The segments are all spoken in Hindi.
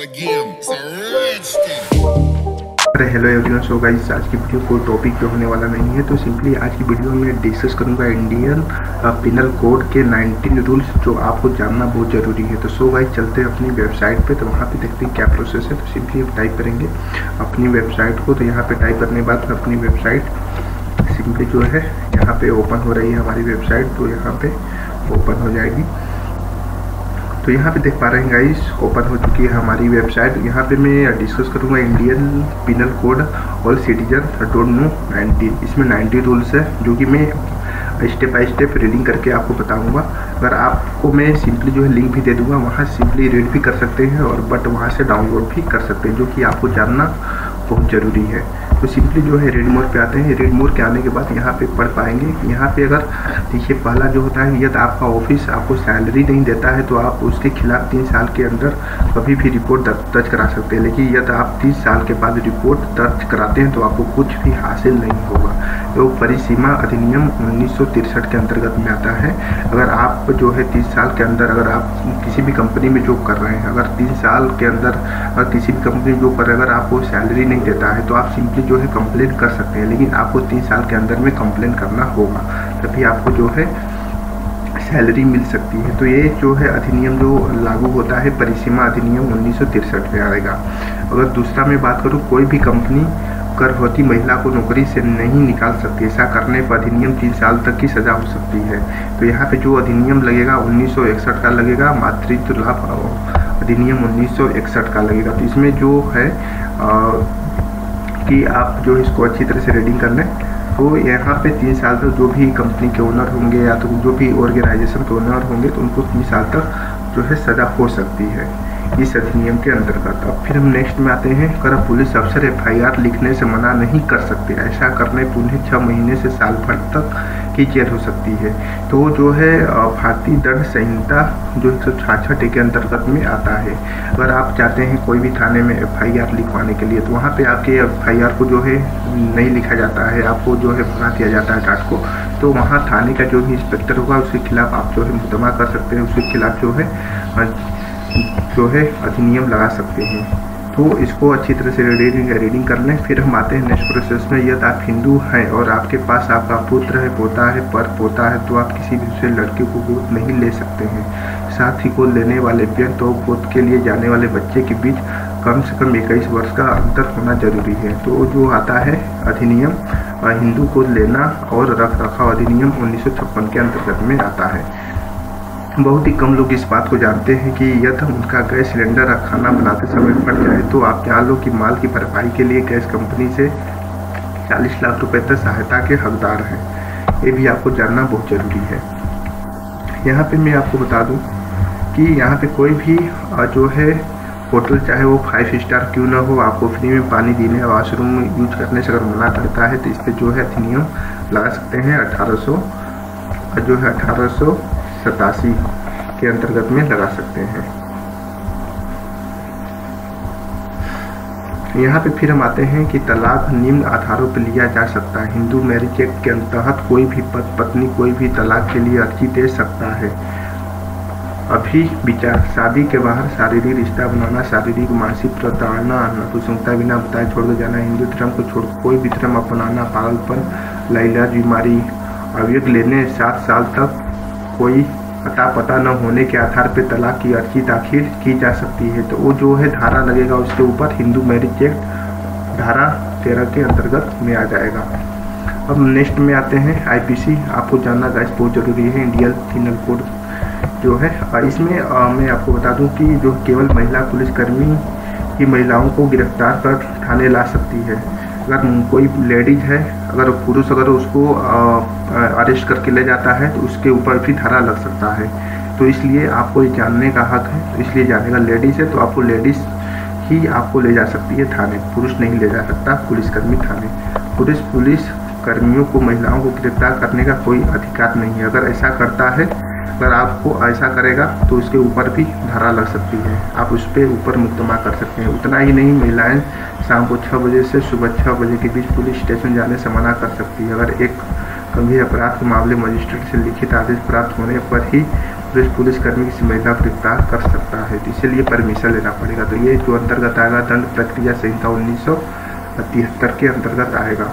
again. It's a rich thing. अरे हेलो एवरीवन। सो गाइस, आज की वीडियो कोई टॉपिक पे होने वाला नहीं है, तो सिंपली आज की वीडियो में डिस्कस करूंगा इंडियन पिनल कोड के 19 रूल्स जो आपको जानना बहुत ज़रूरी है। तो सो गाइस, चलते हैं अपनी वेबसाइट पे, तो वहाँ पे देखते हैं क्या प्रोसेस है। तो सिंपली हम टाइप करेंगे अपनी वेबसाइट को। तो यहाँ पे टाइप करने के बाद अपनी वेबसाइट सिंपली जो है यहाँ पे ओपन हो रही है हमारी वेबसाइट, तो यहाँ पे ओपन हो जाएगी। तो यहाँ पे देख पा रहे हैं गाइस, ओपन हो चुकी है हमारी वेबसाइट। यहाँ पे मैं डिस्कस करूँगा Indian penal code all citizen don't know 19। इसमें 90 रूल्स है जो कि मैं स्टेप बाय स्टेप रीडिंग करके आपको बताऊंगा। अगर आपको मैं सिंपली जो है लिंक भी दे दूंगा, वहाँ सिंपली रीड भी कर सकते हैं और बट वहाँ से डाउनलोड भी कर सकते हैं, जो कि आपको जानना बहुत ज़रूरी है। तो सिंपली जो है रीड मोड पे आते हैं। रीड मोड के आने के बाद यहाँ पे पढ़ पाएंगे। यहाँ पे अगर देखिए पहला जो होता है, यदि आपका ऑफिस आपको सैलरी नहीं देता है तो आप उसके खिलाफ 3 साल के अंदर कभी भी रिपोर्ट दर्ज करा सकते हैं। लेकिन यदि आप 30 साल के बाद रिपोर्ट दर्ज कराते हैं तो आपको कुछ भी हासिल नहीं होगा। तो परिसीमा अधिनियम 1963 के अंतर्गत में आता है। अगर आप जो है 30 साल के अंदर अगर आप किसी भी कंपनी में जॉब कर रहे हैं, अगर 3 साल के अंदर अगर किसी भी कंपनी में जॉब कर रहे हैं, अगर आपको सैलरी नहीं देता है तो आप सिंपली जो है कंप्लेन कर सकते हैं। लेकिन आपको 3 साल के अंदर में कंप्लेन करना होगा, तभी आपको जो है सैलरी मिल सकती है। तो ये जो है अधिनियम जो लागू होता है, परिसीमा अधिनियम 1963 में आएगा। अगर दूसरा मैं बात करूँ, कोई भी कंपनी गर्भवती महिला को नौकरी से नहीं निकाल सकती। ऐसा करने पर अधिनियम 3 साल तक की सज़ा हो सकती है। तो यहाँ पे जो अधिनियम लगेगा 1961 का लगेगा, मातृत्व लाभ अधिनियम 1961 का लगेगा। तो इसमें जो है कि आप जो इसको अच्छी तरह से रीडिंग कर लें। तो यहाँ पे 3 साल तक जो भी कंपनी के ओनर होंगे या तो जो भी ऑर्गेनाइजेशन के ओनर होंगे तो उनको 3 साल तक जो है सज़ा हो सकती है इस अधिनियम के अंतर्गत। अब फिर हम नेक्स्ट में आते हैं। अगर पुलिस अफसर FIR लिखने से मना नहीं कर सकते, ऐसा करने पर उन्हें 6 महीने से साल भर तक की जेल हो सकती है। तो जो है भारतीय दंड संहिता जो 166 के अंतर्गत में आता है। अगर आप चाहते हैं कोई भी थाने में FIR लिखवाने के लिए, तो वहाँ पे आपके FIR को जो है नहीं लिखा जाता है, आपको जो है भगा दिया जाता है डाट को। तो वहाँ थाने का जो भी इंस्पेक्टर होगा उसके खिलाफ आप जो है मुकदमा कर सकते हैं, उसके खिलाफ जो है अधिनियम लगा सकते हैं। तो इसको अच्छी तरह से रीडिंग कर लें। फिर हम आते हैं नेक्स्ट प्रोसेस में। यदि आप हिंदू हैं और आपके पास आपका पुत्र है, पोता है, पर पोता है, तो आप किसी भी दूसरे लड़के को गोद नहीं ले सकते हैं। साथ ही गोद लेने वाले व्यक्ति और गोद के लिए जाने वाले बच्चे के बीच कम से कम 21 वर्ष का अंतर होना जरूरी है। तो जो आता है अधिनियम हिंदू गोद लेना और रख रखाव अधिनियम 1956 के अंतर्गत में आता है। बहुत ही कम लोग इस बात को जानते हैं कि यदि उनका गैस सिलेंडर और खाना बनाते समय फट जाए तो आप जान लो कि माल की भरपाई के लिए गैस कंपनी से 40 लाख रुपए तक सहायता के हकदार हैं। ये भी आपको जानना बहुत ज़रूरी है। यहाँ पे मैं आपको बता दूँ कि यहाँ पे कोई भी जो है होटल, चाहे वो 5 स्टार क्यों ना हो, आपको फ्री में पानी देने, वॉशरूम यूज करने से अगर मना करता है तो इस पर जो है अधिनियम लगा सकते हैं। 1887 के अंतर्गत में लगा सकते हैं। यहाँ पे फिर हम आते हैं कि तलाक निम्न आधारों पर लिया जा सकता है। हिंदू मैरिज एक्ट के तहत कोई भी पत्नी कोई भी तलाक के लिए अर्जी दे सकता है। अभी विचार, शादी के बाहर शारीरिक रिश्ता बनाना, शारीरिक मानसिक प्रताड़ना, नपुंसकता बिना बताए छोड़ कर जाना, हिंदू धर्म को छोड़ कोई भी धर्म अपनाना, पागलपन, लाइलाज बीमारी, अवयव लेने, 7 साल तक कोई पता न होने के आधार पर तलाक की अर्जी दाखिल की जा सकती है। तो वो जो है धारा लगेगा उसके ऊपर, हिंदू मैरिज एक्ट धारा 13 के अंतर्गत में आ जाएगा। अब नेक्स्ट में आते हैं IPC। आपको जानना गाइस बहुत ज़रूरी है, इंडियन पिनल कोड जो है। इसमें मैं आपको बता दूं कि जो केवल महिला पुलिसकर्मी की महिलाओं को गिरफ्तार कर थाने ला सकती है। अगर कोई लेडीज है, अगर पुरुष अगर उसको अरेस्ट करके ले जाता है तो उसके ऊपर भी धारा लग सकता है। तो इसलिए आपको ये जानने का हक है। तो इसलिए जानेगा, लेडीज़ है तो आपको लेडीज़ ही आपको ले जा सकती है थाने, पुरुष नहीं ले जा सकता पुलिसकर्मी थाने। पुलिस कर्मियों को महिलाओं को गिरफ्तार करने का कोई अधिकार नहीं है। अगर ऐसा करता है, अगर आपको ऐसा करेगा तो उसके ऊपर भी धारा लग सकती है, आप उस पर ऊपर मुकदमा कर सकते हैं। उतना ही नहीं, महिलाएं शाम को 6 बजे से सुबह 6 बजे के बीच पुलिस स्टेशन जाने से मना कर सकती है। अगर एक गंभीर अपराध के मामले मजिस्ट्रेट से लिखित आदेश प्राप्त होने पर ही और इस पुलिसकर्मी की महिला को गिरफ्तार कर सकता है, तो इसलिए परमिशन लेना पड़ेगा। तो ये जो अंतर्गत आएगा दंड प्रक्रिया संहिता 1973 के अंतर्गत आएगा।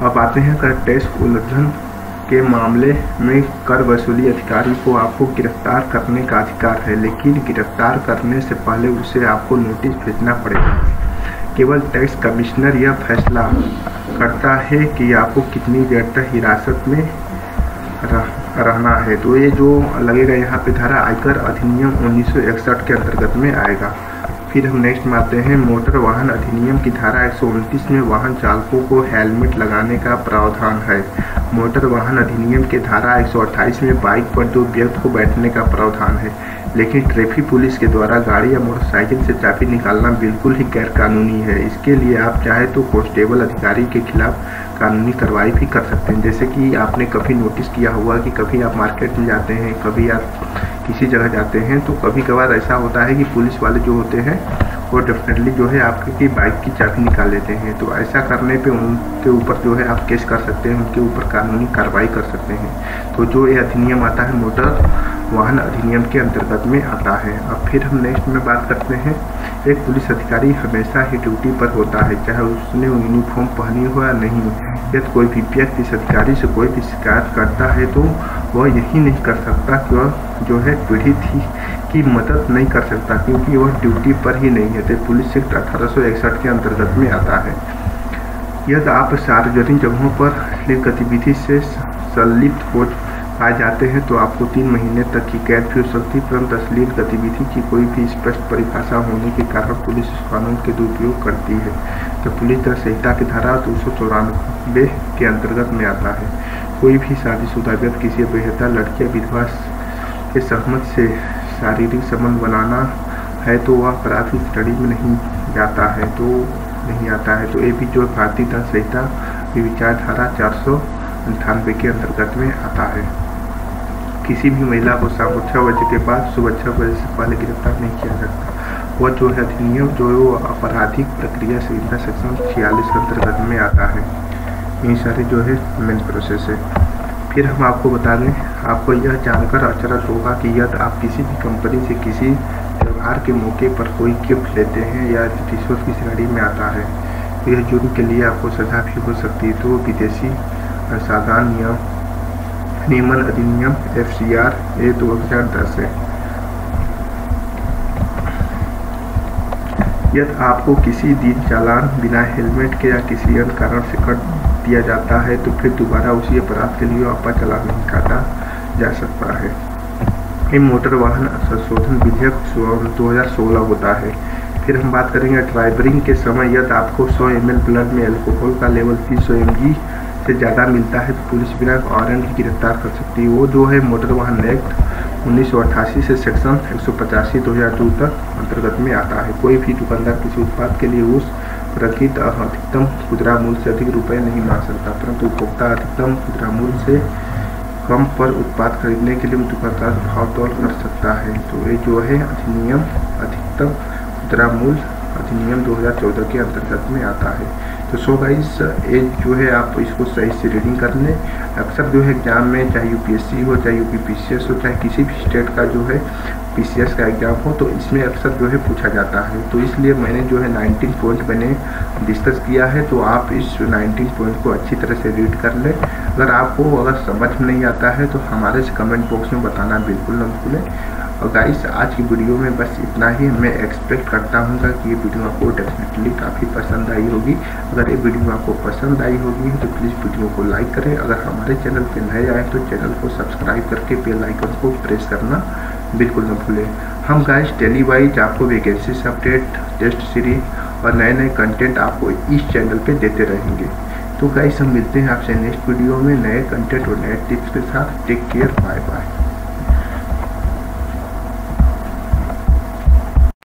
अब आते हैं कर टैक्स उल्लंघन के मामले में कर वसूली अधिकारी को आपको गिरफ्तार करने का अधिकार है, लेकिन गिरफ्तार करने से पहले उसे आपको नोटिस भेजना पड़ेगा। केवल टैक्स कमिश्नर यह फैसला करता है कि आपको कितनी देर तक हिरासत में रहना है। तो ये जो लगेगा यहाँ पे धारा आयकर अधिनियम 1961 के अंतर्गत में आएगा। फिर हम नेक्स्ट में आते हैं मोटर वाहन अधिनियम की धारा 129 में वाहन चालकों को हेलमेट लगाने का प्रावधान है। मोटर वाहन अधिनियम के धारा 128 में बाइक पर दो व्यक्ति को बैठने का प्रावधान है, लेकिन ट्रैफिक पुलिस के द्वारा गाड़ी या मोटरसाइकिल से चाबी निकालना बिल्कुल ही गैर कानूनी है। इसके लिए आप चाहे तो कांस्टेबल अधिकारी के खिलाफ कानूनी कार्रवाई भी कर सकते हैं। जैसे कि आपने कभी नोटिस किया होगा कि कभी आप मार्केट में जाते हैं, कभी आप किसी जगह जाते हैं, तो कभी कभार ऐसा होता है कि पुलिस वाले जो होते हैं वो डेफिनेटली जो है आपकी बाइक की चाबी निकाल लेते हैं। तो ऐसा करने पे उनके ऊपर जो है आप केस कर सकते हैं, उनके ऊपर कानूनी कार्रवाई कर सकते हैं। तो जो ये अधिनियम आता है मोटर वाहन अधिनियम के अंतर्गत में आता है। अब फिर हम नेक्स्ट में बात करते हैं, एक पुलिस अधिकारी हमेशा ही ड्यूटी पर होता है, चाहे उसने यूनिफॉर्म पहनी हो या नहीं। यदि कोई भी व्यक्ति इस अधिकारी से कोई भी शिकायत करता है तो वह यही नहीं कर सकता कि वह जो है पीड़ित ही की मदद नहीं कर सकता, क्योंकि वह ड्यूटी पर ही नहीं है। तो पुलिस एक्ट 1861 के अंतर्गत में आता है। यदि आप सार्वजनिक जगहों पर गतिविधि से संलिप्त हो पाए जाते हैं तो आपको 3 महीने तक की कैद भी हो सकती है, परंतु अश्लील गतिविधि की कोई भी स्पष्ट परिभाषा होने के कारण पुलिस इस कानून के दुरुपयोग करती है। तो पुलिस दंड संहिता की धारा 294 के अंतर्गत में आता है। कोई भी शादीशुदा व्यक्ति किसी बेहतर लड़की या विधवा के सहमत से शारीरिक संबंध बनाना है तो वह अपराध की श्रेणी में नहीं आता है। तो ये भी जो भारतीय दंड संहिता विचार धारा 498 के अंतर्गत में आता है। किसी भी महिला को शाम 6 बजे के बाद सुबह 6 बजे से पहले गिरफ्तार नहीं किया सकता। वह जो है अधिनियम जो आपराधिक प्रक्रिया संहिता सेक्शन 46 के अंतर्गत में आता है। ये सारे जो है मेन प्रोसेस है। फिर हम आपको बता दें, आपको यह जानकर अचरज होगा कि यदि आप किसी भी कंपनी से किसी त्यौहार के मौके पर कोई गिफ्ट लेते हैं या रिश्वत की श्रेणी में आता है तो यह जुर्म के लिए आपको सजा भी हो सकती है। तो विदेशी साधारण नियमन अधिनियम FCR 2010 है। यदि आपको किसी दिन चालान बिना हेलमेट के या किसी अन्य कारण से कट दिया जाता है तो फिर दोबारा उसी अपराध के लिए आपका चालान नहीं काटा जा सकता है। ये मोटर वाहन संशोधन विधेयक 2016 होता है। फिर हम बात करेंगे ड्राइवरिंग के समय यदि आपको 100 ml ब्लड में अल्कोहल का लेवल 300 mg से ज़्यादा मिलता है तो पुलिस बिना वारंट की गिरफ्तार कर सकती है। वो जो है मोटर वाहन एक्ट 1988 से सेक्शन 185/2002 तक अंतर्गत में आता है। कोई भी दुकानदार किसी उत्पाद के लिए उस प्रकृत अधिकतम खुदरा मूल्य से अधिक रुपये नहीं मांग सकता, परंतु उपभोक्ता अधिकतम खुदरा मूल्य से कम पर उत्पाद खरीदने के लिए दुकानदार भाव तोल कर सकता है। तो ये जो है अधिनियम अधिकतम खुदरा मूल्य अधिनियम 2014 के अंतर्गत में आता है। तो सो गाइस ये जो है आप इसको सही से रीडिंग कर लें। अक्सर जो है एग्जाम में चाहे UPSC हो, चाहे UPPCS हो, चाहे किसी भी स्टेट का जो है PCS का एग्जाम हो, तो इसमें अक्सर जो है पूछा जाता है। तो इसलिए मैंने जो है 19 पॉइंट मैंने डिस्कस किया है। तो आप इस 19 पॉइंट को अच्छी तरह से रीड कर लें। अगर आपको समझ में नहीं आता है तो हमारे से कमेंट बॉक्स में बताना बिल्कुल न भूलें। और गाइस आज की वीडियो में बस इतना ही। मैं एक्सपेक्ट करता हूँ कि ये वीडियो आपको डेफिनेटली काफ़ी पसंद आई होगी। अगर ये वीडियो आपको पसंद आई होगी तो प्लीज़ वीडियो को लाइक करें। अगर हमारे चैनल पे नए आए तो चैनल को सब्सक्राइब करके बेल आइकन को प्रेस करना बिल्कुल न भूलें। हम गाइस डेली वाइज आपको वैकेंसी अपडेट, टेस्ट सीरीज और नए नए कंटेंट आपको इस चैनल पे देते रहेंगे। तो गाइस हम मिलते हैं आपसे नेक्स्ट वीडियो में नए कंटेंट और नए टिप्स के साथ। Take care, bye bye.